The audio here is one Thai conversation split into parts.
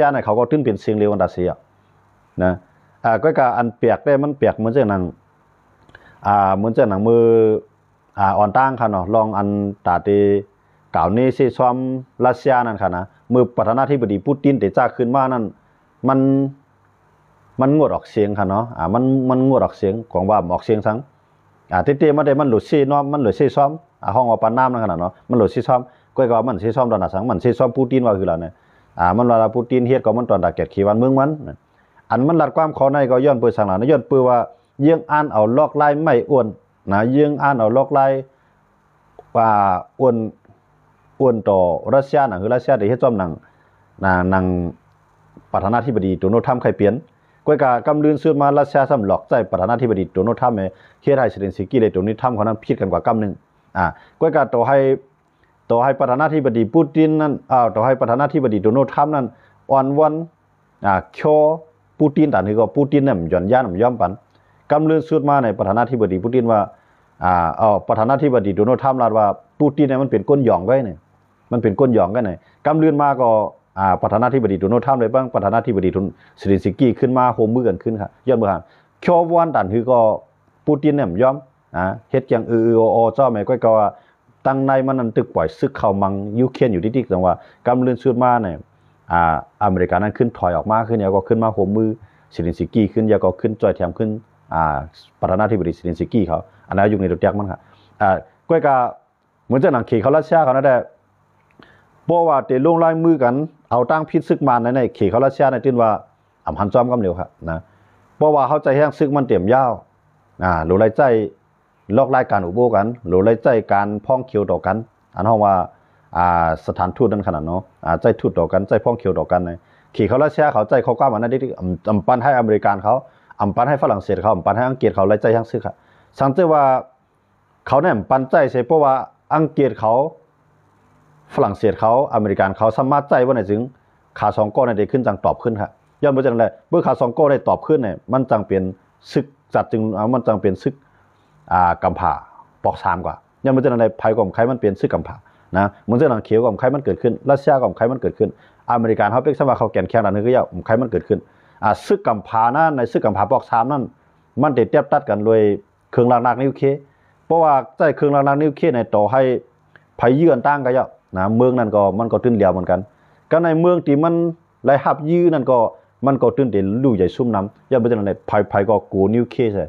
จ้าในเขาก็ตื้นเป็นเสียงเร็วอันดับเสียนะก็การอันเปียกได้มันเปียกเหมือนเจ้าหนังเหมือนเจ้าหนังมืออ่อนตั้งค่ะเนาะลองอันตาตีเก่านี้ซีซ้อมรัสเซียนั่นค่ะนะมือประธานาธิบดีปูตินแต่จ้าขึ้นมานั่นมันงดออกเสียงค่ะเนาะมันงดออกเสียงของว่าออกเสียงทั้งเตี้ยๆมาได้มันหลุดซีน้อมมันหลุดซีซ้อมห้องว่าปานน้ำนั่นขนาดเนาะมันหลุดซีซ้อมก็มันซีซ้อมตอนนั้นสังมันซีซ้อมปูตินว่าคืออะไรเนี่ยมันว่าปูตินเฮ็ดก็มันตอนตะเกียบขีวันเมืองมันอันมันรัดความเขาในก็ย้อนเปิดสังหลังย้อนเปิดว่าเยื่องอ่านเอาลอกไล่ไม่อ้วนนะเยื่องอ่านเอาลอกไล่ว่าอ้วนต่อรัสเซียน่ะคือรัสเซียได้เฮ็ดซ้อมหนังประธานาธิบดีโดนัลด์ทรัมป์ใครเปลี่ยนก็กำลืนซื้อมารัสเซียซ้ำหลอกใจประธานาธิบดีโดนัลด์ทรัมป์เฮ็ดให้เซเลนสกี้เลยโดนัลด์ทรัมป์เขานั้นผิดกันกว่ากำนึงก็ต่อให้ประธานาธิบดีปูตินนั้นต่อให้ประธานาธิบดีโดนัลด์ทรัมป์นั้นอ่อนวันโชปูตินแต่นี่ก็ปูตินเนี่ยย่อนย่านย่อมปันกำลืนสุดมาในประธานาธิบดีปูตินว่าประธานาธิบดีโดนัลด์ทรัมป์ลาดว่าปูตินเนี่ยมันเป็นก้นหย่องไว้เนี่ยมันเป็นก้นหย่องกันเนี่ยกำลืนมาก็ประธานาธิบดีโดนัลด์ทรัมป์เลยบ้างประธานาธิบดีเซเลนสกี้ขึ้นมาโฮมมือกันขึ้นครับย้อนเมื่อหันโชวันตันคือก็ปูตินเนี่ยย่อมเฮ็ดอย่างอเจ้าแม่ก็ว่าตั้งในมันนั่นตึกปล่อยซึกเข้ามังยูเครนอยู่ที่แต่ว่ากำลืนสุดมาเนี่ยอเมริกานั้นขึ้นถอยออกมาขึ้นแล้วก็ขึ้นมาโฮมมือเซเลนสกี้ขึ้นแล้วก็ขึ้นจอยแถมขึ้นประธานาธิบดีเซเลนสกี้เขาอันนั้นอยู่ในตัวแจกมันครับก็เหมือนจะหนังขี่เขารัสเซียเขานั่นแหละเพราะว่าเตะลงลายมือกันเอาตั้งพิษซึกมันในขี่เขารัสเซียในตื่นว่าอ่ำหันจอมกำเร็วครับนะเพราะว่าเขาใจแห้งซึกมันเตี่ยมยาวหรือไรใจลอกรายการอุโบกันหรือไรใจการพ้องเขียวต่อกันอันห้องว่าสถานทูตนั่นขนาดเนาะใจทูตต่อกันใจพ้องเขียวต่อกันเลยขี่เขารัสเซียเขาใจเขากล้ามันนั่นที่อำปันให้อเมริกันเขาอำปันให้ฝรั่งเศสเขาอำปันให้อังกฤษเขาไรใจแห้งซึกครับสังเกตว่าเขาเนี่ยปันใจใช่เพราะว่าอังกฤษเขาฝรั่งเศสเขาอเมริกันเขาสามารถใจว่าไหนถึงขาสองก้อนได้ขึ้นจังตอบขึ้นครับย้อนไปจากนั้นเมื่อขาสองก้อนได้ตอบขึ้นเนี่ยมันจังเป็นซึกจัดจึงมันจังเป็นซึกกำผ่าปอกสามกว่าย้อนไปจากนั้นภัยของใครมันเป็นซึกกำผ่านะเหมือนเรื่องเขียวของใครมันเกิดขึ้นรัสเซียของใครมันเกิดขึ้นอเมริกันเขาเป็นสมาเขาแก่นแข็งดันนึกก็ยาวใครมันเกิดขึ้นซึกกำผ่านั่นในซึกกำผ่าปอกสามนั่นมันเทียบตัดกันโดยเครื่องรางนักนิวเคลียร์เพราะว่าใจเครื่องรางนักนิวเคลียร์ในต่อให้ภัยยืนตั้งก็ยาวนะเมืองนั่นก็มันก็ตื้นเดียวเหมือนกันก็ในเมืองที่มันไหลหับยื้อนั่นก็มันก็ตื้นเด่นลู่ใหญ่ซุ่มน้ำย้อนไปจากนั้นภัยก็กูนิวเคลียร์ใช่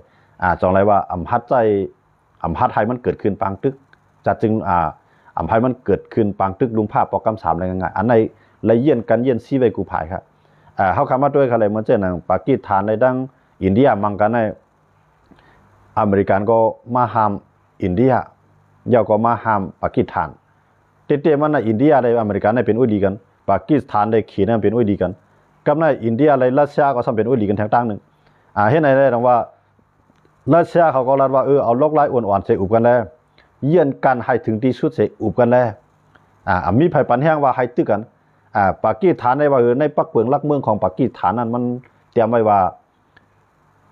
จองไรว่าอำพัดใจอำพัดไทยมันเกิดขึ้นปางตึกจัดจึงอำภัยมันเกิดขึ้นปางตึกลุงภาพปอกกำสามอะไรง่ายๆอันในไรเยี่ยนกันเยี่ยนซีไว้กูภายครับเขาคำมาด้วยอะไรเหมือนเช่นอย่างปากีสถานในดังอินเดียมังกันในอเมริกันก็มาห้ามอินเดียยาวก็มาห้ามปากีสถานเตะมันในอินเดียในอเมริกันในเป็นอุ้ยดีกันปากีสถานในขีดนั้นเป็นอุ้ยดีกันกับในอินเดียในรัสเซียก็ซ้ำเป็นอุ้ยดีกันทางตั้งหนึ่งเห็นในได้ว่ารัสเซียเขาก็รัดว่าเอาล็อกไล่อ่อนๆใส่อุบกันแล้วเยี่ยนกันให้ถึงที่สุดใส่อุบกันแล้วมีภัยปันแห้งว่าให้ตึกกันปากีสถานในว่าในปักเปิงลักเมืองของปากีสถานนั้นมันเตรียมไว้ว่า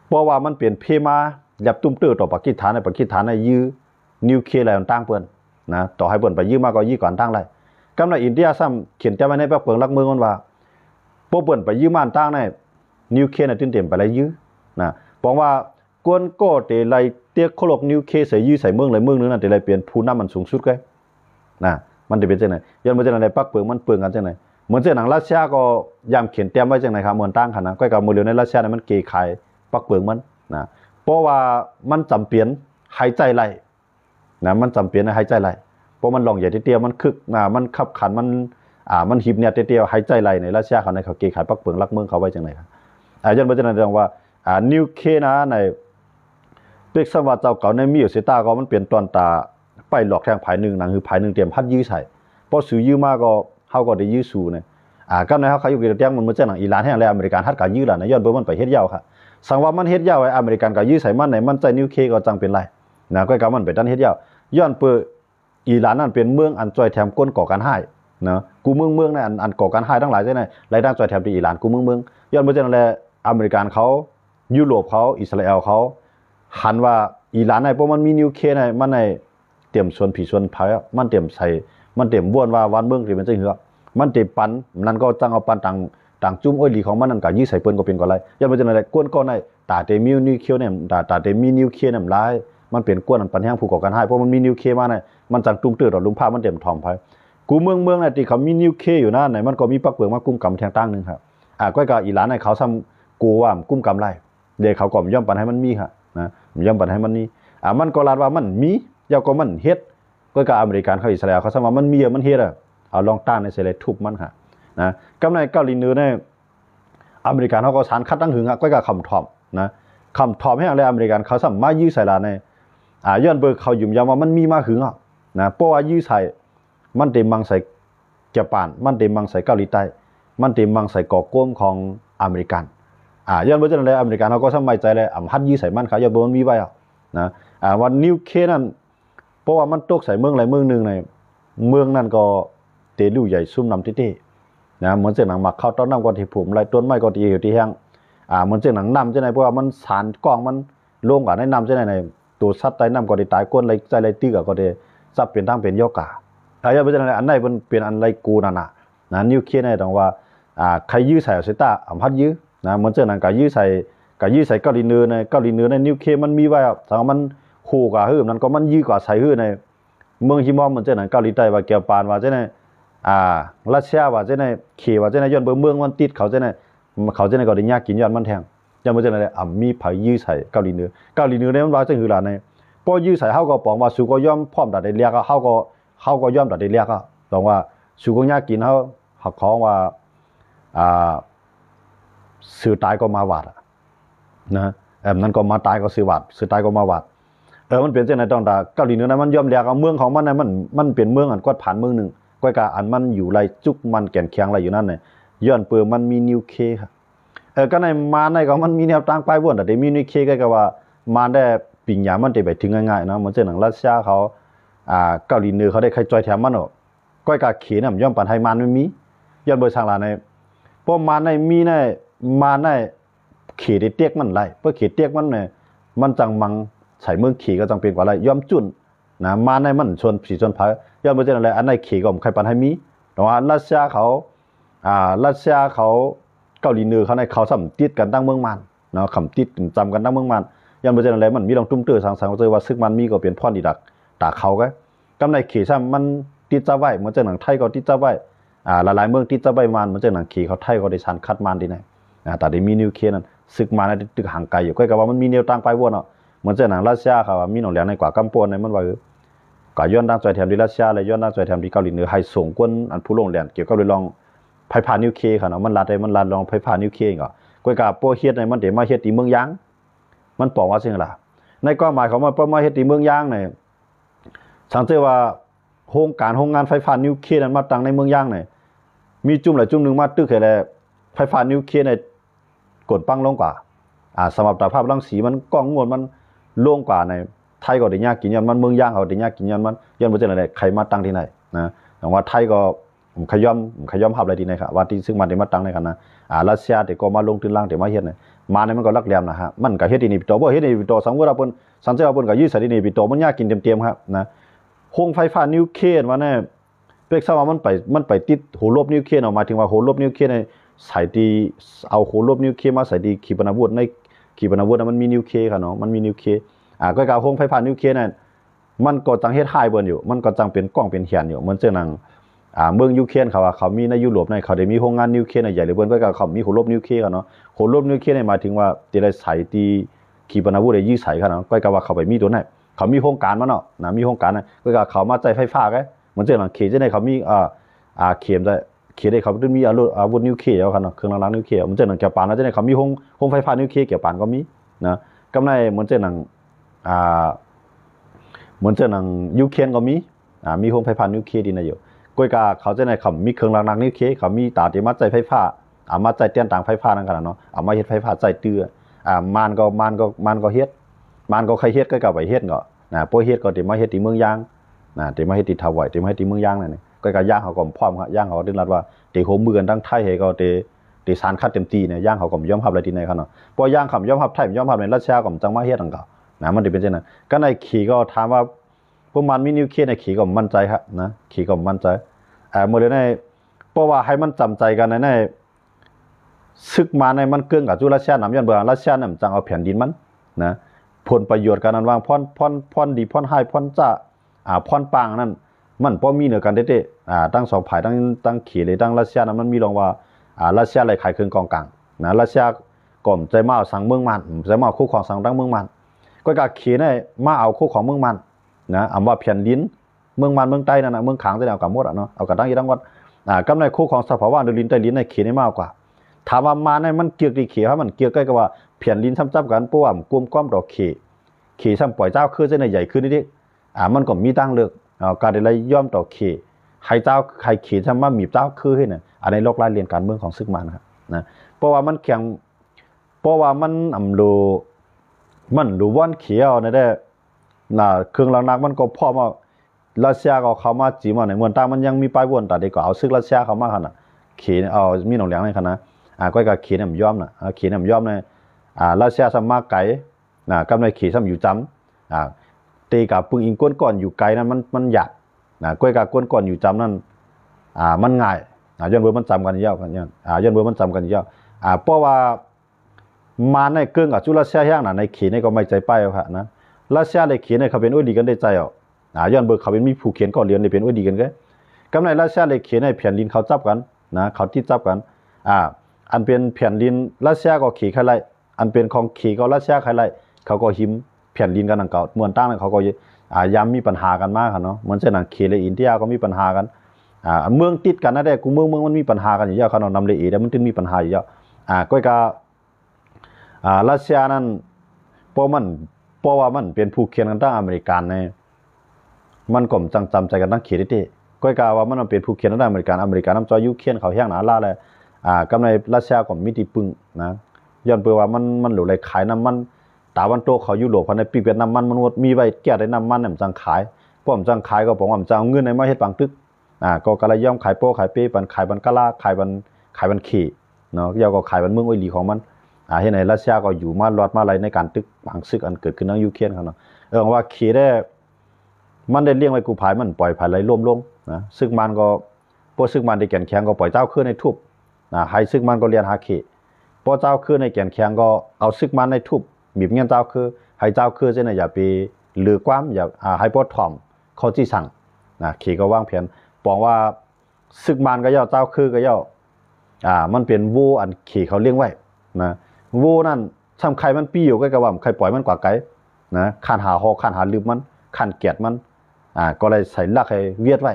เพราะว่ามันเปลี่ยนเพมาหยับตุ้มเตื้อต่อปากีสถานในปากีสถานในยื้อนิวเคลียร์อะไรต่างเปิ้นนะต่อให้เปิ้นไปยื้อมาก็ยื้อก่อนตั้งไรกำลังอินเดียซ้ำเขียนเตรียมไว้ในปักเปิงลักเมืองมันว่าพวกเปิ้นไปยื้อมาตั้งในนิวเคลียร์ในตื้นเต็มไปแล้วยื้อนะบอกว่ากวนโก้เตไลเตียโคลกนิวเคใส่ยื้อใส่เมืองเลยเมืองนึงนั่นเตไลเปลี่ยนผู้นำมันสูงสุดไงนะมันจะเป็นจังไหนย้อนมาจากไหนปักเปิงมันเปิงกันจังไหนเหมือนเจ้าหนังรัสเซียก็ยามเขียนเตรียมไว้จังไหนครับเหมือนตั้งขนาดก็กับโมเดลในรัสเซียเนี่ยมันเกยขายปักเปิงมันนะเพราะว่ามันจำเป็นหายใจไหลนะมันจำเป็นหายใจไหลเพราะมันหลงใหญ่เตี้ยมันคึกมันขับขันมันหิบเนี่ยเตี้ยหายใจไหลในรัสเซียเขาในเขาเกยขายปักเปิงรักเมืองเขาไว้จังไหนครับย้อนมาจากไหนเรื่องว่านิวเคนะในเป็กสวัสดิ์เจ้าเก่าในมีอยู่เสตาก็มันเปลี่ยนตอนตาไปหลอกแทงภายหนึ่งนะคือภายหนึ่งเตรียมพัดยื้อใส่พอซื้อยื้อมาก็เขาก็ได้ยื้อสู่เนี่ยก็ในเขาอยู่กับเตียงมันเหมือนเจ้าหนังอิหร่านแห่งและอเมริกันฮัดการยื้อล่ะในย้อนเบอร์มันไปเฮ็ดยาวค่ะสังว่ามันเฮ็ดยาวไอ้อเมริกันก็ยื้อใส่มันไหนมันใจนิวเคก็จังเป็นไรนะก็กำมันไปดันเฮ็ดยาวย้อนเปิดอิหร่านนั่นเป็นเมืองอันจอยแถมก้นก่อการให้นะกูเมืองในอันก่อการให้ทั้งหลายใช่ไหมรายได้จอยแถมที่อิหร่านกูเมืองย้อนเบอร์เจ้าหนังและอเมริกันเขายุโรปเขาอิสราเอลเขาหันว่าอิหร่านในเพราะมันมีนิวเคในมันในเตรียมส่วนผีส่วนเผามันเตรียมใส่มันเตรียมบ้วนว่าวันเมืองที่มันจะเหือมันเตรียมปันนั่นก็จังเอาปันตัง ต่างจุ่มอ้อยหลีของมันนั่นก็ยี่ใส่ปืนก็เป็นก็ไรยันมันจะอะไรกวนก้อนได้ตาเตมีนิวเคลียร์เนี่ยตาเตมีนิวเคลียร์เนี่ยร้ายมันเปลี่ยนกวนอันปัญหาผู้ก่อการให้เพราะมันมีนิวเคลียร์มาเนี่ยมันจังตุ้มตื้อต่อลุมผ้ามันเต็มทอมไปกูเมืองเนี่ยที่เขามีนิวเคลียร์อยู่นั่นไหนมันก็มีปักเปลือกมากุ้มกำแทงตั้งนึงครับก็กับอีหลานในเขาซ้ำกูว่ากุ้มกำไรเดี๋ยวเขาก็ย่อมปันให้มันมีครับนะย่อมปันให้มันนี่มันก็ลาดว่ามันมียาวก็มันเฮ็ดก็กับอเมริกันเขาอิสราเอลเขาซ้ำว่ามันมีมันเฮ็ดเอาลองตั้งในเสร็จทุบมันค่ะนะกำในเกาหลีเหนือเนี่ยอเมริกันเขาก็สารคัดตั้งหึงก็กับคำถอมนะคำถอมให้อะไรอเมริกันเขาซ้ำมายื้อใส่ลาในย้อนเบอร์เขายุ่มยามว่ามันมีมาหึงนะเพราะว่ายื้อใส่มันเต็มมังใส่ญี่ปุ่นมันเต็มมังใส่เกาหลีใต้มันเต็มมังใส่ก่อก้มของอเมริกันย้อนเบอร์จะอะไรอเมริกันเขาก็สบายใจเลยฮัดยื้อใส่มันเขาย้อนเบอร์มันมีไว้นะวันนิวเคลียร์นั้นเพราะว่ามันตกใส่เมืองอะไรเมืองนึงในเมืองนั้นก็เตลู่ใหญ่ซุ่มนำที่นะเหมือนเสียงหนังหมักเข้าต้นน้ำก่อนที่ผมไรต้นไม้ก็ตีอยู่ที่แห้งเหมือนเสียงหนังน้ำใช่ไหมเพราะว่ามันสารกล้องมันลงกับในน้ำใช่ไหมในตัวซัดใต้น้ำก็ได้ตายก้นไรใจไรตื้อก็ได้ซับเป็นทั้งเป็นโยกาอะไรเป็นอะไรอันไหนเป็นอันไรกูนั่นนะนิวเคลียร์ในตรงว่าใครยื้อใส่เสตาพัดยื้อนะเหมือนเสียงหนังกับยื้อใส่เกาหลีเหนือในนิวเคลียร์มันมีไว้สังมันคู่กับหื้อนั้นก็มันยื้อกว่าใส่หื้อในเมืองฮิมอมเหมือนเสียงหนังเกาหลีใต้ว่าเกี่ยวปานว่าใช่ไหมรัสเซียว่าจะในเขว่าจะในย้อนเมืองมันติดเขาจะในก็ได้ยากกินย้อนมันแทงยังบ่จะในมีไผยื้อใส่เกาหลีเหนือเนี่ยมันว่าจังหือล่ะในพอยื้อใส่เฮาก็ปองว่าสู่ก็ย่อมพร้อมตัดได้เรียกเฮาก็ย่อมตัดได้เรียกก็ต้องว่าสู่ก็ยากกินเฮาหักของว่าสื่อตายก็มาวาดนะนั่นก็มาตายก็สื่อวาดสื่อตายก็มาวาดมันเปลี่ยนจังได๋ต้องตาเกาหลีเหนือนั้นมันย่อมเรียกเมืองของมันน่ะมันเป็นเมืองอันกวดผ่านเมืองนึงก้อยกาอันมันอยู่ไรจุกมันแก่นเคียงไรอยู่นั่นเนี่ยย้อนเปิดมันมีนิวเคครับก็ในมาในก็มันมีแนวตั้งไปบ่นแต่มีนิวเคก็ว่ามาได้ปิ่งยามันจะไปถึงง่ายๆนะเหมือนเช่นหนังรัสเซียเขาเกาหลีเหนือเขาได้ใครจอยแถมมันก้อยกาเขียนย่อมปันให้มันไม่มีย้อนเบอร์ทางลาในเพราะมาในมีในมาในเขียได้เตียกมันไรเพราะเขียเตียกมันเนี่ยมันจังมังใส่เมืองขี่ก็จังเป็นกว่าไรย่อมจุนนะมาในมันชนผีชนพายย้อนเบอร์อะไรอันไหนขี่ก็ใครปันให้มีแต่ว่ารัสเซียเขาเกาหลีเหนือเขาในเขาสัมติดกันตั้งเมืองมันเนาะคำติดจำกันตั้งเมืองมันยันเปอร์เซ็นต์อะไรมันมีลองตุ้มเตื้อสังเจอว่าซึกมันมีก็เป็นพ่อนดีดักตาเขาก็กำในขี่ซ้ำมันติดจะไว้เหมือนเจ้าหนังไทยก็ติดจะไว้หลายๆเมืองติดจะไว้มันเหมือนเจ้าหนังขี่เขาไทยก็ได้ชันคัดมันดีไหนแต่ได้มีนิวเคลียร์นั้นซึกมันได้ตึกห่างไกลอยู่ก็กับว่ามันมีแนวตั้งไปวนเนาะเหมือนเจ้าหนังรัสเซียเขาว่ามีหนองแหลงในกว่ากำปวนในมันว่าก็ย้อนด้านจอยแถมดีรัสเซียและย้อนด้านจอยแถมดีเกาหลีเหนือให้ส่งกวนอันผู้ลงแหลนเกี่ยวกับเรื่องไฟฟ้านิวเคลียร์ค่ะเนาะมันลาดลองไฟฟ้านิวเคลียร์ก็ก้อยกับโปเฮ็ดในมันเดี๋ยวมาเฮ็ดที่เมืองยางมันบอกว่าสิ่งล่ะในความหมายของมันมาเฮ็ดที่เมืองยางเนี่ยสังเกตว่าโรงงานไฟฟ้านิวเคลียร์นั้นมาตั้งในเมืองยางเนี่ยมีจุ่มหลายจุ่มนึงมาตึกแค่แลไฟฟ้านิวเคลียร์ในกดปังลงกว่าสำหรับภาพรังสีมันกล้องงวดมันลงกว่าในไทยก็ได้ยากกินยันมันเมืองย่างเขาได้ยากกินยันมันยันบ่จังได๋ใครมาตั้งที่ไหนนะแต่ว่าไทยก็ขย่อมภาพอะไรดีนะครับว่าที่ซึ่งมันได้มาตั้งในกันนะรัสเซียที่ก็มาลงทุนล่างที่มาเฮ็ดเนี่ยมาเนี่ยมันก็ลักแหลมนะฮะมันก็เฮ็ดที่นี่ปิโตบ่เฮ็ดนี่ปิโตสังว่าเพิ่นสังเกตว่าเพิ่นก็ยื้อใส่ที่นี่ปิโตมันยากกินเต็มๆครับนะโรงไฟฟ้านิวเคลียร์ว่าเนี่ยเป๊กซะว่ามันไปติดหัวลบนิวเคลียร์ออกมาถึงว่าหัวลบนิวเคลียร์ในใส่ที่เอาหัวลบนิวเคลียร์มาใส่ที่ขีปนาวุธในขีปนาวุธมันมีนิวเคลียร์ค่ะเนาะมันมีนิวเคลียร์ก็กาวโรงไฟฟ้านิวเคลียร์นั่นมันก็จังเฮ็ดไฮเบิ่นอยู่มันก็จังเป็นกล้องเป็นแขนอยู่เหมือนเจ้าหนังเมืองยูเครนเขาว่าเขามีในยุโรปในเขาได้มีโรงงานนิวเคลียร์ใหญ่หรือเบิ่นก็เขามีหัวลบนิวเคลียร์เนาะหัวลบนิวเคลียร์หมายถึงว่าที่ได้ใส่ที่ขีปนาวุธได้ยื้อใส่ค่ะเนาะก็กาวว่าเขาไปมีตัวนั้นเขามีโครงการมาเนาะนะมีโครงการนะก็กาวเขามาใจไฟฟ้าก็เหมือนเจ้าหนังเขตได้เขามีเข็มได้เขตได้เขามีอาวุธนิวเคลียร์ค่ะเนาะเครื่องล้างนิวเคลียร์เหมือนเจ้าหนังเกี่ยวปานแล้วเจ้าหนังเขามีโรงไฟฟ้านิวเคลียร์เกี่ยวปานก็มีนะกำไรเหมือนเจ้าหนังเหมือนเจ้าหนังยูเครนก็มีโรงไฟฟ้านิวเคลียร์ดีนะอยู่ก้อยกาเขาจะในเขามีเครื่องล้างนิวเคลียร์เขามีตาที่มัดใจไฟฟ้ามาใจเตี้ยนต่างไฟฟ้านั่นกันเนาะมาเฮ็ดไฟฟ้าใจเตื้อมันก็เฮ็ดมันก็ใครเฮ็ดก็ไปเฮ็ดก็นะพวกเฮ็ดก็ที่มาเฮ็ดที่เมืองยางนะที่มาเฮ็ดที่ทาวายที่มาเฮ็ดที่เมืองยางนั่นนี่ก้อยกาย่างเขาก็พร้อมครับย่างเขาดึงรัดว่าที่โหมือกันทั้งไทยให้ก็ที่สารคัดเต็มตีเนี่ยย่างเขาก็ยอมรับอะไรที่ไหนครับเนาะพอย่างคำยอมรับไทยยอมรับในรัสเซียก็จังมาเฮ็ดจังก็นะมันสิเป็นจังนั้นก็ในขี่ก็ถามว่าพวกมันมีนิวเคลียร์ในขี่ก็มั่นใจครับนะขี่ก็มั่นใจเมื่อเดี๋ยวในเพราะว่าให้มันจำใจกันใน ซึกมาในมันเกินกับจุรัสเซียน้ำย้อนเบื่อรัสเซียเนี่ยจังเอาแผ่นดินมันนะผลประโยชน์การนั้นวางพ่อนดีพ่อนให้พ่อนจ้าพ่อนปางนั่นมันพอมีเหนือกันเด็ดตั้งสองฝ่ายตั้งขี่เลยตั้งรัสเซียนั้นมันมีรองว่ารัสเซียอะไรขายเครื่องกองกลางนะรัสเซียก่อมใจมาสั่งเมืองมันใจมาคู่ของสั่งตั้งเมืองมันก็การขี่ในมาเอาคู่ของเมืองมันนะอำว่าแผ่นดินเมืองมันเมืองใต้นั่นนะเมืองขางจะเอากับมดเนาะเอากับตั้งยี่ตั้งวัดกำในคู่ของสภาวะเดือดลิ้นใต้ลิ้นในขี่ในมากกว่าถามว่ามาในมันเกี่ยวกับขี่ครับมันเกี่ยวใกล้กับว่าแผ่นดินซ้ำๆกันเพราะว่ากลุ่มก้อมดอกขี่ซ้ำปล่อยเจ้าคือเส้นใหญ่ขึ้นนิดมันก็มีตั้งเลือกการได้ย่อมต่อขี่ใครเจ้าใครขี่ซ้ำมามีเจ้าคือให้เนี่ยอันในโลกรายเรียนการเมืองของซึกมันนะครับนะเพราะว่ามันแข่งเพราะว่ามันมันรู้ว่านเขียวในได้เครื่องรางนักมันก็พ่อมารัสเซียก็เข้ามาจีมาในเมืองตามันยังมีป้ายวนแต่เด็กก็เอาซึกรัสเซียเข้ามาขนาดขี่เอามีหนองเหลียงในขนาดก็กับขี่เนี่ยมันย่อมนะขี่เนี่ยมันย่อมในรัสเซียสมัครไก่กำในขี่ซ้ำอยู่จำตีกับปึงอิงก้นก่อนอยู่ไกลนั้นมันหยาบก้อยกับก้นก่อนอยู่จำนั้นมันง่ายย้อนเบอร์มันจำกันเยอะกันเนี่ยย้อนเบอร์มันจำกันเยอะเพราะว่ามาในเกินกับจุรัสเซียแห้งในขี่ในก็ไม่ใจป้ายครับนะรัสเซียในขี่ในเขาเป็นอุ้ยดีกันได้ใจย้อนเบอร์เขาเป็นมีผู้เขียนก่อนเรียนในเป็นอุ้ยดีกันก็กำในรัสเซียในขี่ในแผ่นดินเขาจับกันนะเขาที่จับกันอันเป็นแผ่นดินรัสเซียก็ขี่ใครไล่อันเป็นของขี่ก็รัสเซียใครไล่เขาก็หิมแผ่นดินกันนั่งเก่าเมืองตั้งเขาก็ย้ำมีปัญหากันมากครับเนาะเหมือนเช่นขี่ในอินเดียก็มีปัญหากันเมืองติดกันนะแต่กูเมืองมันมีปัญหากันอยู่เยอะเขาเนาะนำเลยอีแต่มันถึงมีปัญหาอยู่เยอะก็รัสเซียนั้นเพราะว่ามันเป็นผู้เขียนกันตั้งอเมริกันเนี่ยมันก็จังจำใจกันตั้งขีดที่ก็ว่ามันเป็นผู้เขียนตั้งอเมริกันน้ำจอยุเขียนเขาแห้งหนาล่าเลยกำในรัสเซียก็มีที่ปึงนะย้อนเปว่ามันหลุดเลยขายน้ำมันตาวันโตเขายุโรปภายในปีเวียดน้ำมันมีใบแก้ได้น้ำมันเนี่ยมันจังขายพวกมันจังขายก็บอกว่ามันจะเอาเงินในมาเฮ็ดปังตึกก็กระไรย่อมขายโป้ขายเป้ปันขายบันกะลาขายบันขี่เนาะยาวก็ขายบันเมืองอ้อยหลีของมันเห็นไหนรัสเซียก็อยู่มาลอดมาอะไรในการตึกปังซึกอันเกิดขึ้นในยูเครนเขาเนาะว่าขี่ได้มันได้เลี้ยงไว้กูภายมันปล่อยภายไหลร่วมลงนะซึกมันก็พวกซึกมันในแก่นแข็งก็ปล่อยเจ้าขึ้นในทุบให้ซึกมันก็เรียนหาขี่พอเจ้าขึ้นในแก่นแข็งก็เอาซึกมันในทุบบีบเงี้ยเจ้าคือให้เจ้าคือเส้นอย่าไปหรือความอย่าให้พอถ่อมเขาจี้สั่งขี่ก็วางแผนบอกว่าซึกมันก็ย่อเจ้าคือก็ย่อมันเป็นวูอันขี่เขาเลี้ยงไว้นะวูนั่นทำใครมันปี้อยู่ก็กระว่าใครปล่อยมันกว่าไกลนะขันหาหอกขันหาลืมมันขันเกียดมันก็เลยใส่ลักให้เวียดไว้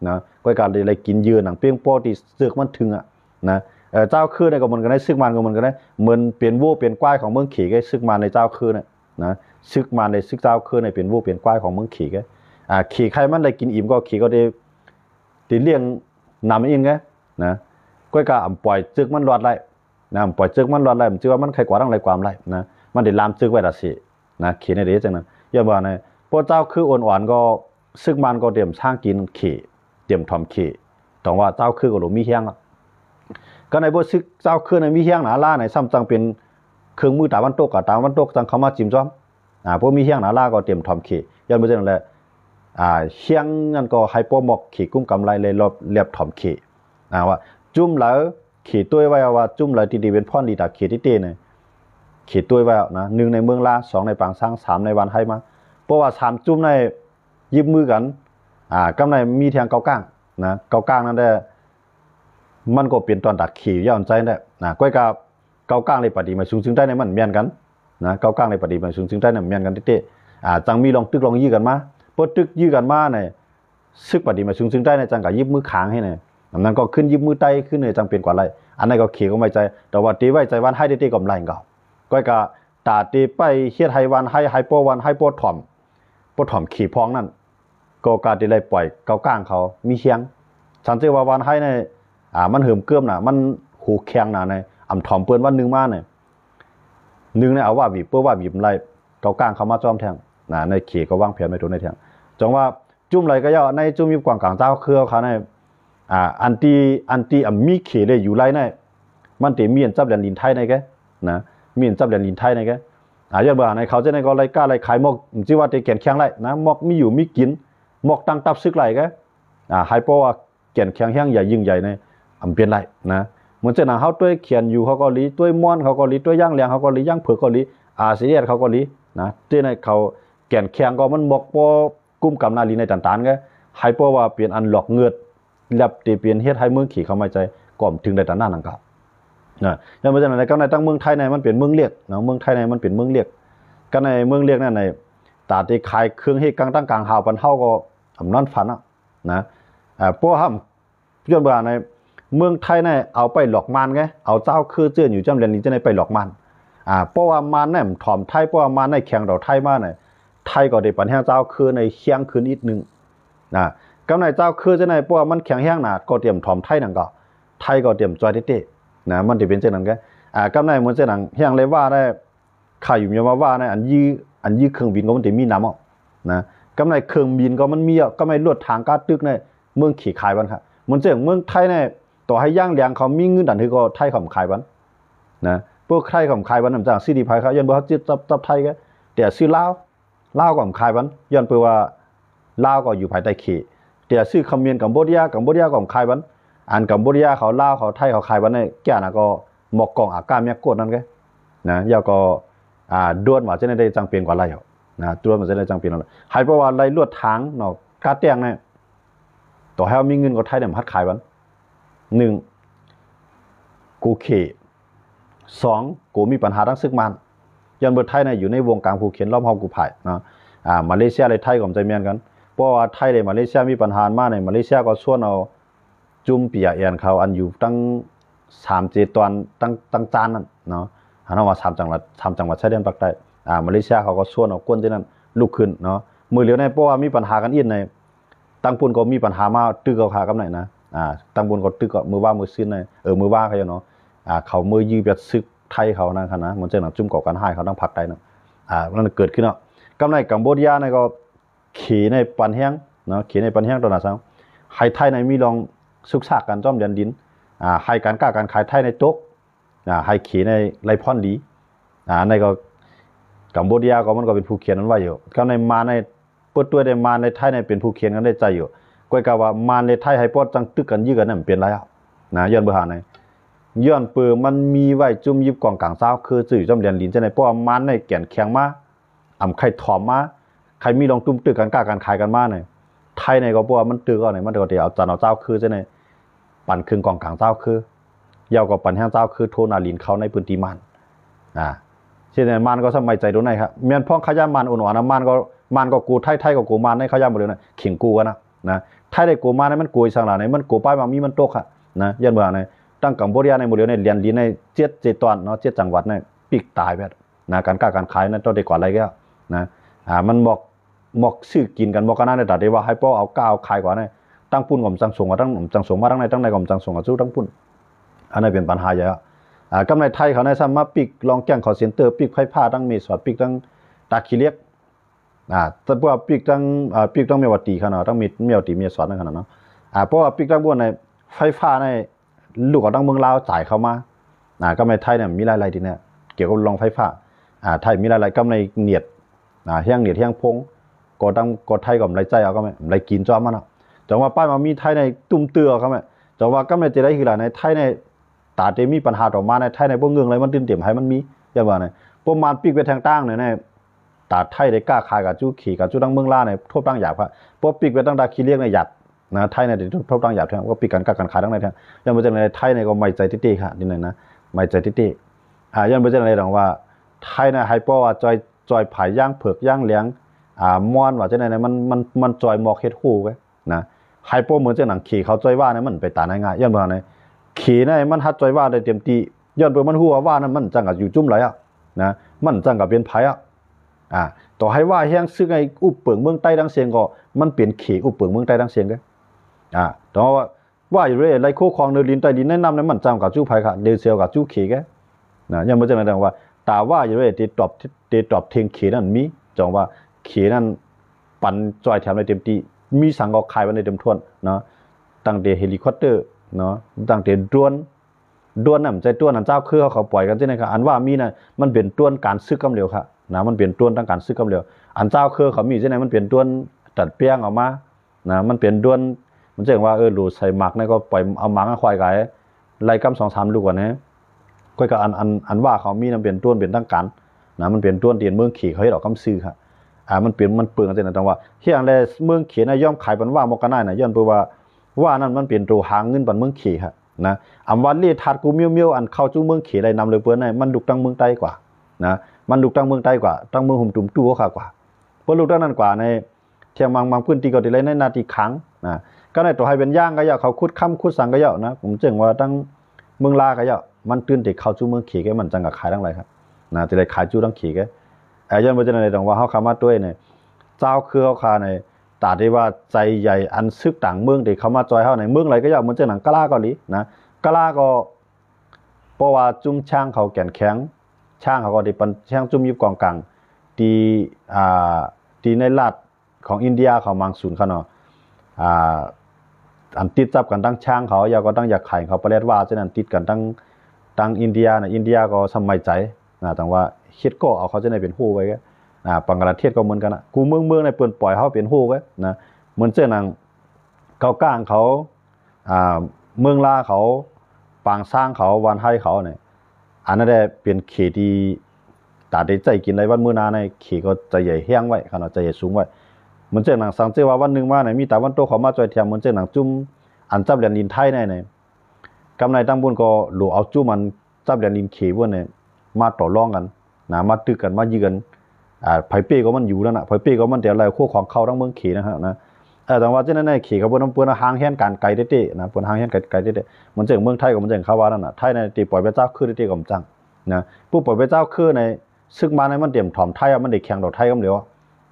นะก็การเลยกินยืนหนังเปี้ยงโป้ที่เสือกมันถึงนะเจ้าคือในก็มันก็ได้ซึกมันก็มันก็ได้เหมือนเปลี่ยนวูเปลี่ยนควายของเมืองขี่ก็ซึกมันในเจ้าคือนะซึกมันในซึกเจ้าคือในเปลี่ยนวูเปลี่ยนควายของเมืองขี่ก็ขี่ใครมันเลยกินอิ่มก็ขี่ก็ได้เลี้ยงนำอินไงนะก็การปล่อยซึกมันรอดไล่นะปล่อยซึกมันรอดไล่มันชื่อว่ามันใครกว่าทั้งไรความไล่นะมันได้ลามซึกไว้ละสินะขี่ในเรื่องจังนั้นอย่าบอกนะพวกเจ้าคืออ่อนๆก็ซึกมันก็เตรียมช่างกินขี่เตรียมทอมขี่แต่ว่าเจ้าคือก็หลงมีเฮียงก็ในพวกซึกเจ้าคือในมีเฮียงหนาล่าในซ้ำจังเป็นเครื่องมือตาวันตกกับตาวันตกจังเขามาจิ้มจ้อมพวกมีเฮียงหนาล่าก็เตรียมทอมขี่ยันไปจังนั้นแหละเฮียงนั่นก็ไฮโปหมอกขี่กุ้งกำไรเลยรอบเรียบถอมขี่ว่าจุ่มแล้วขี่ตัวไว้ว่าจุ่มแล้วตีเป็นพ่อนดีตาขี่ที่เต้เนี่ยขี่ตัวไว้นะหนึ่งในเมืองลาสองในปางสร้างสามในวันให้มาเพราะว่าสามจุ่มในยิบมือกันกำในมีแทงเกาก้างนะเกาก้างนั่นได้มันก็เปลี่ยนตอนตัดขี่ย้อนใจได้ก้อยกับเกาก้างในปฏิมาสูงซึ่งได้ในมันเมียนกันนะเกาก้างในปฏิมาสูงซึ่งได้ในเมียนกันที่เต้จังมีลองตึกลองยี่กันมาพอตึกยื้อกันมาเนี่ยซึกปฏิมาซึ่งได้ในจังกับยิบมือค้างให้เนี่ยนั้นก็ขึ้นยิบมือไตขึ้นเนี่ยจังเป็นกว่าไรอันนั้นก็ขี่ก็ไม่ใจแต่ว่าตีไว้ใจวันให้ได้ตีกำไรก็ก้อยกับตาตีไปเฮียไทยวันให้ไฮโปวันให้โปถ่อมขี่พองนั่นก็การตีเลยปล่อยเกาก้างเขามีเชียงฉันเชื่อว่าวันให้เนี่ยมันเหิมเกื้อมน่ะมันหูแข็งน่ะในอ่ำถ่อมเปิ้นวันหนึ่งมาเนี่ยหนึ่งเนี่ยเอาว่าบีบเพื่อว่าบีบไรเกาก้างเขามาจ้อมแทงในขี่ก็วางแผนไปตัวในแทงจังว่าจุ่มไรก็ย่อในจุ่มมีกว่างกลางเจ้าเครือเขาในอันตีมีขี่เลยอยู่ไรในมันตีมีอันจับแดนดินไทยในแกนะมีอันจับแดนดินไทยในแกยอดเบื่อในเขาจะในก็ไรกล้าไรขายหมกจีว่าตีแก่นแข็งไรนะหมกมีอยู่มีกินหมกตั้งตับซึกไรแกไฮโปว่าแก่นแข็งแห้งใหญ่ยิ่งใหญ่ในเปลี่ยนไรนะ เหมือนเจ้าหนังเขาด้วยเขียนอยู่เขาก็ลีด้วยม้วนเขาก็ลีด้วยย่างเลียงเขาก็ลีย่างเผือกก็ลีอาเซียนเขาก็ลีนะที่ในเขาแก่นแข็งก็มันบอกปอกุ้มกำนาลีในต่างๆก็ให้ปอว่าเปลี่ยนอันหลอกเงือดลับตีเปลี่ยนเฮ็ดให้เมืองขี่เข้ามาใจก่อมถึงในต่างๆนั่นก็นะอย่างเพราะฉะนั้นในในตั้งเมืองไทยในมันเป็นเมืองเรียกนะเมืองไทยในมันเป็นเมืองเรียกก็ในเมืองเรียกนั่นในตาที่ขายเครื่องเฮ็ดกลางตั้งกลางหาวปันเฮาก็อำนอนฝันนะพวกห้ำย้อนว่าในเมืองไทยเนี่ยเอาไปหลอกมันไงเอาเจ้าคือเจื้อนอยู่จำเรียนนี้จะได้ไปหลอกมันเพราะว่ามันเนี่ยถ่อมไทยเพราะว่ามันในแข่งเราไทยมาเนี่ยไทยก็ได้ปันแห้งเจ้าคือในเคียงคืนอีกนึงนะกำในเจ้าคือจะในเพราะว่ามันแข็งแห้งหนาก็เตรียมถ่อมไทยนั่นก็ไทยก็เตรียมจอยเต้ๆนะมันจะเป็นเช่นนั้นแกกำในเหมือนเช่นนั้นแห้งเลยว่าได้ข่ายอยู่ยาว่าในอันยี่เครื่องบินก็มันจะมีน้ำอ่ะนะกำในเครื่องบินก็มันมีก็ไม่ลวดทางการตึกในเมืองขี่ขายวันครับเหมือนเช่นเมืองไทยเนี่ยต่อให้ย่างเลียงเขามีเงินดันที่ก็ไทยเขาขายวันนะพวกไทยเขาขายวันน้ำจากซีดีไพเขาย้อนบ่เขาจับไทยก็แต่ซื้อลาวก็ขายวันย้อนเปว่าลาวก็อยู่ภายใต้เขตแต่ซื้อเขมรกัมพูชาก็ขายวันอันกัมพูชาเขาลาวเขาไทยเขาขายวันเนี่ยแก่น่ะก็หมอกกองอากาศแม่กดนั่นแกนะยาก็ด้วนว่าจะได้จังเปลี่ยนกว่าไรนะด้วนมันจะได้จังเปลี่ยนอะไรให้เพราะว่าไรลวดทางเนาะกาเตียงเนี่ยต่อให้มีเงินก็ไทยเนี่ยพัดขายวัน1กูเข2กูมีปัญหาทั้งซึกมันย้อนเบอร์ไทยเนี่ยอยู่ในวงการผู้เขียนล้อมห้องกูภายนะมาเลเซียเลยไทยก็ใจเมียนกันเพราะว่าไทยเลยมาเลเซียมีปัญหามากในมาเลเซียก็ส่วนเอาจุ่มปียเอียนเขาอันอยู่ตั้ง3-7ตอนตั้งจานนั่นเนาะหาว่า3จังหวัดชายแดนภาคใต้มาเลเซียเขาก็ส่วนเอาก้นที่นั่นลุกขึ้นเนาะมือเหลียวในเพราะว่ามีปัญหากันอีกในตั้งปุ่นก็มีปัญหามาตึกเอาขากับไหนนะตั้งบนก็ตึกก็มือว่ามือซื้อในมือว่าเขาเนาะเขามือยืมแบบซึกไทยเขานะคันนะมันจะหนักจุ่มก่อกันให้เขาตั้งพักใดเนาะมันเกิดขึ้นเนาะกำในกัมพูชาในก็ขี่ในปันแห้งเนาะขี่ในปันแห้งตัวนั้นซังให้ไทยในมีลองศึกษาการจ้อมยันดินให้การกล้าการขายไทยในโต๊ะให้ขี่ในไรพอนดีในก็กัมพูชาก็มันก็เป็นผู้เขียนนั้นไว้อยู่กำในมาในเปิดตัวได้มาในไทยในเป็นผู้เขียนกันได้ใจอยู่ก็กล่าวว่ามาในไทยให้ปอดจังตึกกันยื้อกันนั่นเป็นไรนะย้อนเบอร์หาในย้อนเปือมันมีไว้จุ่มยิบกองกลางเช้าคือสื่อจอมเรียนลินจะในเพราะว่ามันในแก่นแข็งมาใครถอมมาใครมีลองตุ้มตึกกันกล้าการขายกันมาเนี่ยไทยในก็เพราะว่ามันตึกก็ไหนมันเดี๋ยวเอาจานเอาเจ้าคือจะในปั่นคืนกองกลางเจ้าคือยาวกับปั่นแห้งเจ้าคือโทนาลินเขาในพื้นที่มันเช่นนั้นมันก็สมัยใจดูไหนครับเมียนพ่องขย้ามันอุ่นหวานมันก็กูไทยก็กูมันในขย้าหมดเลยนะขิงกูกันนะไทยได้กูมาในมันกูสังหลาในมันกูป้ายมามีมันตกค่ะนะยันเบื่อในตั้งกัมพูชาในหมดเลยในเรียนดีใน7ตอนเนาะ7จังหวัดในปีกตายแบบนะการกล้าการขายนั้นต้องได้กว่าอะไรก็นะมันบอกซื้อกินกันบอกกันนั่นในแต่เดี๋ยวว่าให้พ่อเอาก้าวขายกว่าในตั้งปุ่นกับจังสงมาตั้งในกับจังสงกับสู้ตั้งปุ่นอันนี้เป็นปัญหาใหญ่กำในไทยเขาในซ้ำมาปีกลองแก้งคอเซ็นเตอร์ปีกไฟผ้าตั้งเมสอดปีกตั้งตาขี้เล็กแต่พวกปีกตั้งเมียวตีขนาดตั้งเมียวตีเมียสอดนั่นขนาดเนาะเพราะว่าปีกตั้งบนในไฟฟ้าในลูกของตั้งเมืองลาวจ่ายเข้ามาก็ในไทยเนี่ยมีรายๆทีเนี่ยเกี่ยวกับลองไฟฟ้าไทยมีรายๆก็ในเนียดเฮียงเนียดเฮียงพงก็ไทยกับไรใจเอาก็ไม่ไรกินจอมมันเนาะแต่ว่าป้ายมามีไทยในตุ้มเตือเขาไหมแต่ว่าก็ไม่จะได้คืออะไรในไทยในตาเตมีปัญหาต่อมาในไทยในพวกเงืองอะไรมันตื่นเต้นให้มันมีอย่างว่าเนี่ยประมาณปีกไปทางตั้งเนี่ยตาไทยได้กล้าขายกับจู้ขี่กับจู้ตั้งเมืองล่าเนี่ยทบตั้งหยาบครับพวกปีกไปตั้งตาขี้เลี้ยงในหยัดนะไทยในทบตั้งหยาบแทนว่าปีกันกล้ากันขายตั้งในแทนยังไม่ใช่ในไทยในก็ไม่ใจติๆค่ะนี่เลยนะไม่ใจติๆยังไม่ใช่ในหรอกว่าไทยในไฮเปอร์ว่าจอยผายย่างเผือกย่างเลี้ยงม้วนว่าจะในมันจอยหมอกเฮ็ดหู้ไว้นะไฮเปอร์เหมือนจะหนังขี่เขาจอยว่าเนี่ยมันไปตาง่ายๆย้อนมาในขี่ในมันฮัดจอยว่าได้เต็มที่ย้อนไปมันหัวว่านั้นมันจังกับอยู่จุ่มไหลนะมันจังกับเป็นไผ่ต่อให้ว่าแห้งซึ่งไอ้อุปเปิงเมืองใต้ดังเสียงก็มันเปลี่ยนขี่อุปเปิงเมืองใต้ดังเสียงก็แต่ว่าอยู่เรื่อยไรโคคองเนลินใต้ดินแนะนำนั้นมันจังกับจู้ไผ่ค่ะเดเซลกับจู้ขี่ก็ยังไม่จะแสดงว่าตาว่าอยู่เรื่อยตีตอบเทงขี่นั่นมีจังว่าขี่นั่นปั่นจอยแถมในเต็มที่มีสังก็ขายไว้ในเต็มทวนเนาะตั้งแต่เฮลิคอปเตอร์เนาะตั้งแต่ดวนน่ะใจต้วนนั่นเจ้าคือเขาปล่อยกันใช่ไหมครับอันว่ามีน่ะมันเป็นต้วนการซื้อกำเร็วค่ะนะมันเป็นต้วนตั้งการซื้อกำเร็วอันเจ้าคือเขามีใช่ไหมมันเป็นต้วนตัดเปี้ยงออกมานะมันเป็นต้วนมันจะเห็นว่าหลูใส่หมักนี่ก็ปล่อยเอาหมักควายไก่ ไล่กำ2-3ลูกกว่านะก็ก็อันว่าเขามีนำเป็นต้นเป็นตั้งกันนะมันเป็นต้นเตียนเมืองขี่เขาให้ดอกกำซื้อค่ะมันเปลี่ยนมันเปลืองจังแต่ว่าเฮียงแลเมืองขี่น่ะย่อมขายปันว่าบ่ก็ได้น่ะย้อนเพราะว่านั่นมันเป็นตัวหาเงินปันเมืองขี่ค่ะนะอำวันลีทัดกูเมียวๆอันเข้าจูเมืองขี่ได้นำเลยเปิ้นน่ะมันดุกตั้งเมืองใต้กว่านะมันดุกตั้งเมืองใต้กว่าตั้งเมืองหุ่มตุ่มตู้ค่ะกว่าเปิ้นลูกตั้งนั้นกว่าในเที่ยงบางพื้นที่ก็ได้ในนาทีครั้งนะก็ในตัวให้เป็นย่างก็ยาเขาขุดค่ำขุดสังก็ยานะผมจึงว่าตั้งเมืองลาก็ยามันตื่นที่เข้าจูเมืองขี่ก็มันจังก็ขายทั้งหลายครับนะที่ได้ขายจูทั้งขี่ก็ย้อนบ่จังได๋ต้องว่าเฮาเข้ามาด้วยเนี่ยเจ้าคือเฮาคาในตาที่ว่าใจใหญ่อันซึกต่างเมืองที่เขามาจอยเฮาในเมืองไหนก็ยามันจังหนังกะลาเกาหลีนะกะลาก็เพราะว่าจุ้มช้างเขาแก่นแข็งช้างเขาก็ได้ปันช้างจุ้มอยู่กองกลางที่ที่ในรัฐของอินเดียเขามังสุนเขาเนาะอันติดจับกันตั้งช้างเขาอยากก็ตั้งอยากขายเขาประเทศว่าฉะนั้นติดกันตั้งอินเดียนะอินเดียก็สมัยใจนะแต่ว่าเฮ็ดก็เอาเขาจะได้เป็นฮู้ไว้ก็บังกลาเทศก็เหมือนกันน่ะกูเมืองในเปิ้นปล่อยเฮาเป็นฮู้ไว้นะเหมือนเจ้านังเขาก้างเขาเมืองลาเขาปางสร้างเขาวันให้เขาเนี่ยอันนั้นได้เป็นเขตที่ตาได้ใจกินได้วันมื้อนาในเขตก็ใจใหญ่แห้งไว้ขนาดใจใหญ่สูงไว้เหมือนเจ้านังสังเกตว่าวันนึงมาไหนมีตาวันโตเขามาจอยเทียมเหมือนเจ้านังจุ่มอันจับเหรียญดินไทยในกำไรตั้งบุญก็หลู่เอาจุ่มมันจับเหรียญดินเขบ่เนี่ยมาต่อรองกันนะมาตึกกันมายืกันไผเป้ก็มันอยู่แล้วน่ะไผเป้ก็มันเดี๋ยวอะไรคู่ของเขาทั้งเมืองเขนะฮะนะแต่ว่าเจ้านั้นในเขก็บ่นำเปิ้นหางแห่นการไกลเต้ๆนะเปิ้นหางแห่นไกลเต้ๆมันจังเมืองไทยก็มันจังเขาว่านั่นน่ะไทยในตีปล่อยไปเจ้าคือเต้ๆก็มันจังนะผู้ปล่อยไปเจ้าคือในซึกมาในมันเตรียมถ่อมไทยมันได้แข่งดอกไทยกำเดียว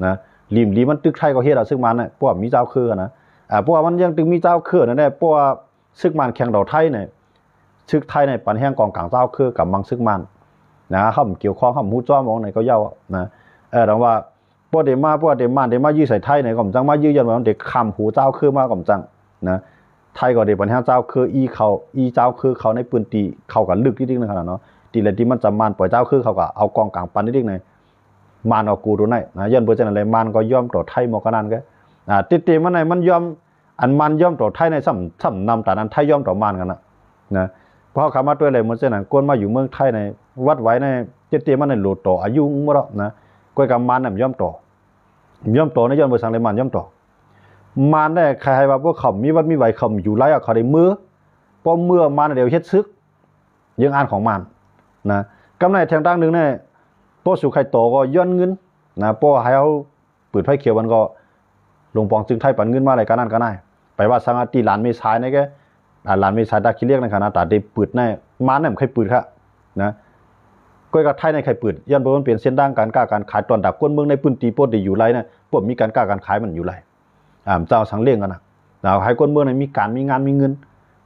นะลีมันตึกไทยก็เฮ็ดซึกมันน่ะพวกมีเจ้าคือนะพวกมันยังตึงมีเจ้าคือนั่นแหละพวกซึกมันแข่งดอกไทยเนี่ยซึกไทยในปันแห่งกองกลางเจ้าคือกับมังซึกมันนะเฮาเกี่ยวข้องเฮาฮู้จ้อมองไหนก็เย้านะแต่ว่าพวกเดมายื้อใส่ไทยไหนก็จังมายื้อยันว่าเด็กคำหูเจ้าคือมาก็จังนะไทยก็ได้ปัญหาเจ้าคืออีเจ้าคือเขาในปืนตีเข้ากันลึกนิดๆนึงขนาดเนาะตีละที่มันจะมานปล่อยเจ้าคือเขาก็เอากองกลางปันนิดๆนึงมานเอากูดูไหนนะยันเบ่จังได๋มานก็ย่อมต่อไทยมอกันนั่นก็ติมันไหนมันย่อมอันมันย่อมต่อไทยในซ้ำนำตานั้นไทยย่อมต่อมานกันนะเพราะเขามาด้วยอะไรเหมือนเช่นนั้นกวนมาอยู่เมืองไทยในวัดไว้ในติมันในโลต่ออายุบ่ดอกนะก้อยกับมันน่ะย่อมต่อในย้อนบ่สังเลยมันย่อมต่อมันได้ใครว่าพวกเขามีวัดมีไหวเขาอยู่หลายเขาได้มือพอเมื่อมันเดี๋ยวเฮ็ดซึกยังอ่านของมันนะกำไรทางด้านนึงเนี่ยพวกสุไข่โตก็ย้อนเงินนะพอให้เอาปืนไฟเขียวมันก็ลงปองจึงไทยปันเงินมาอะไรกันนั่นก็ได้ไปว่าสังอาทิตย์หลานเมษายนนี่แกหลานเมษายตาคิเรียกในขณะตาได้ปืนในมันน่ะมันใครปืนครับนะก้อยกับไทยในใครปืนย้อนบ่มันเปลี่ยนเส้นทางการขายตอนดักคนเมืองในพื้นที่ปดได้อยู่ไรนะพวกมีการการขายมันอยู่ไรเจ้าสังเลี้ยงกันนะให้คนเมืองในมีการมีงานมีเงิน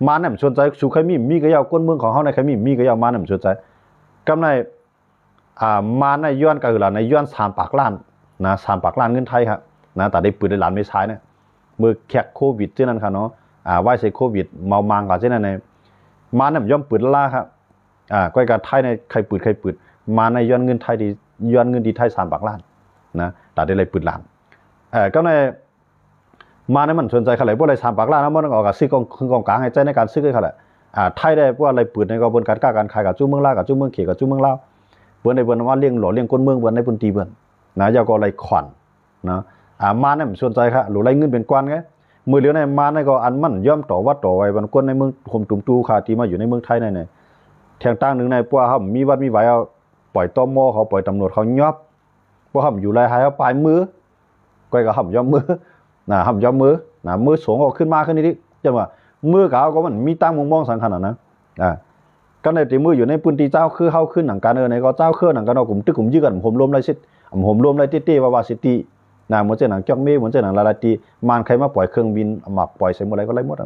มาน่ะมันสนใจสู่ใครมีก็ยาวคนเมืองของเฮาในใครมีก็ยาวมาน่ะมันสนใจกำไรมาในย้อนก็คือล่ะในย้อน3ปากล้านนะ3ปากล้านเงินไทยครับนะแต่ได้ปืนได้หลานไม่ใช้เนี่ยเมื่อแขกโควิดเจ้านั้นค่ะเนาะไว้ใส่โควิดเมามางกับเจ้านั้นในมาน่ะย่อมปืนล่าครับก้อยกับไทยในใครปืนมาในย้อนเงินไทยดีย้อนเงินดีไทย3ปากล้านนะแต่ได้เลยปืนหลานก็ในมาในมันสนใจเขาเลยพวกอะไร3ปากล้านนะมันออกกับซื้อกองกลางให้ใจในการซื้อเขาแหละไทยได้พวกอะไรปืนในกระบวนการการขายกับจู้เมืองลาวกับจู้เมืองเขกับจู้เมืองลาวเบิ่นในเบิ่นว่าเลี้ยงหล่อเลี้ยงคนเมืองเบิ่นในพื้นที่เบิ่นนะยาก็อะไรขวัญนะมาในมันสนใจครับหรือไรเงินเป็นกวนไงมือเหลียวในมาในก็อันมันย่อมต่อวัดต่อไว้บรรคนในเมืองห่มตุ่มตูขาที่มาอยู่ในเมืองไทยในแทงตั้งหนึ่งในพวกเขามีวัดมีไหวเอาปล่อยต้อมอเขาปล่อยตำรวจเขายอบพวกเขาอยู่ไรหายเอาปลายมือก้อยก็ห่มย่อมมือห่มย่อมมือมือสูงออกขึ้นมาขึ้นนิดๆจังว่ามือเขาก็มันมีตั้งมองสังขนาดนั้นก็ในตีมืออยู่ในพื้นที่เจ้าคือเข้าขึ้นหนังการในก็เจ้าเครือหนังการเอากลุ่มตึกกลุ่มยื้อกันผมรวมไรสิผมรวมไรเต้ๆว่าสิตีเหมือนเจ้าหนังจ้องเมฆเหมือนเจ้าหนังลาลาตีมันใครมาปล่อยเครื่องบินหมักปล่อยใส่หมดอะไรก็ไรหมด